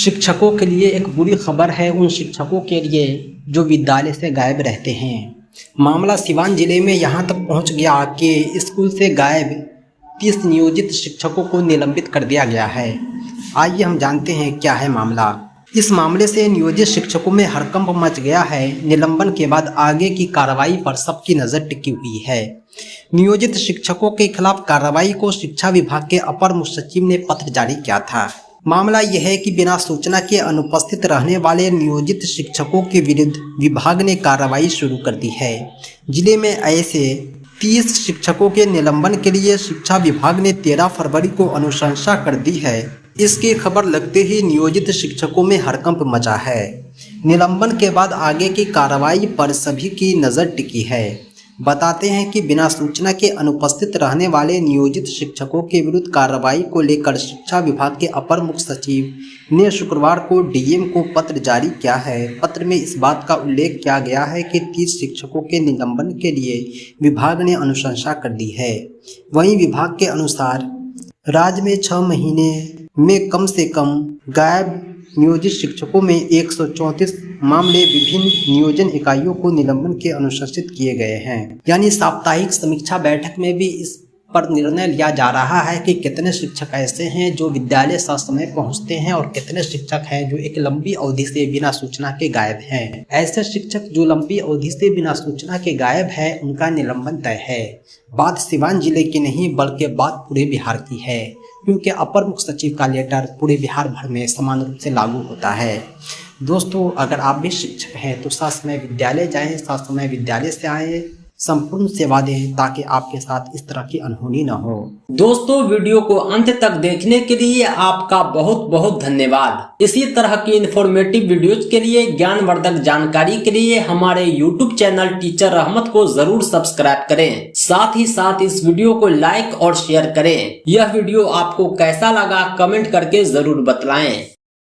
शिक्षकों के लिए एक बुरी खबर है उन शिक्षकों के लिए जो विद्यालय से गायब रहते हैं। मामला सिवान जिले में यहां तक पहुंच गया कि स्कूल से गायब 30 नियोजित शिक्षकों को निलंबित कर दिया गया है। आइए हम जानते हैं क्या है मामला। इस मामले से नियोजित शिक्षकों में हड़कंप मच गया है। निलंबन के बाद आगे की कार्रवाई पर सबकी नज़र टिकी हुई है। नियोजित शिक्षकों के खिलाफ कार्रवाई को शिक्षा विभाग के अपर मुख्य सचिव ने पत्र जारी किया था। मामला यह है कि बिना सूचना के अनुपस्थित रहने वाले नियोजित शिक्षकों के विरुद्ध विभाग ने कार्रवाई शुरू कर दी है। जिले में ऐसे 30 शिक्षकों के निलंबन के लिए शिक्षा विभाग ने 13 फरवरी को अनुशंसा कर दी है। इसकी खबर लगते ही नियोजित शिक्षकों में हड़कंप मचा है। निलंबन के बाद आगे की कार्रवाई पर सभी की नज़र टिकी है। बताते हैं कि बिना सूचना के अनुपस्थित रहने वाले नियोजित शिक्षकों के विरुद्ध कार्रवाई को लेकर शिक्षा विभाग के अपर मुख्य सचिव ने शुक्रवार को डीएम को पत्र जारी किया है। पत्र में इस बात का उल्लेख किया गया है कि 30 शिक्षकों के निलंबन के लिए विभाग ने अनुशंसा कर दी है। वहीं विभाग के अनुसार राज्य में 6 महीने में कम से कम गायब नियोजित शिक्षकों में 134 मामले विभिन्न नियोजन इकाइयों को निलंबन के अनुशंसित किए गए हैं। यानी साप्ताहिक समीक्षा बैठक में भी इस पर निर्णय लिया जा रहा है कि कितने शिक्षक ऐसे हैं जो विद्यालय ससमय पहुंचते हैं और कितने शिक्षक हैं जो एक लंबी अवधि से बिना सूचना के गायब हैं। ऐसे शिक्षक जो लंबी अवधि से बिना सूचना के गायब है उनका निलंबन तय है। बात सिवान जिले की नहीं बल्कि बात पूरे बिहार की है, क्योंकि अपर मुख्य सचिव का लेटर पूरे बिहार भर में समान रूप से लागू होता है। दोस्तों, अगर आप भी शिक्षक हैं तो ससमय विद्यालय जाएं, ससमय विद्यालय से आएं, संपूर्ण सेवा दें ताकि आपके साथ इस तरह की अनहोनी न हो। दोस्तों, वीडियो को अंत तक देखने के लिए आपका बहुत बहुत धन्यवाद। इसी तरह की इन्फॉर्मेटिव वीडियोज के लिए, ज्ञानवर्धक जानकारी के लिए हमारे YouTube चैनल टीचर रहमत को जरूर सब्सक्राइब करें। साथ ही साथ इस वीडियो को लाइक और शेयर करें। यह वीडियो आपको कैसा लगा कमेंट करके जरूर बतलाएं।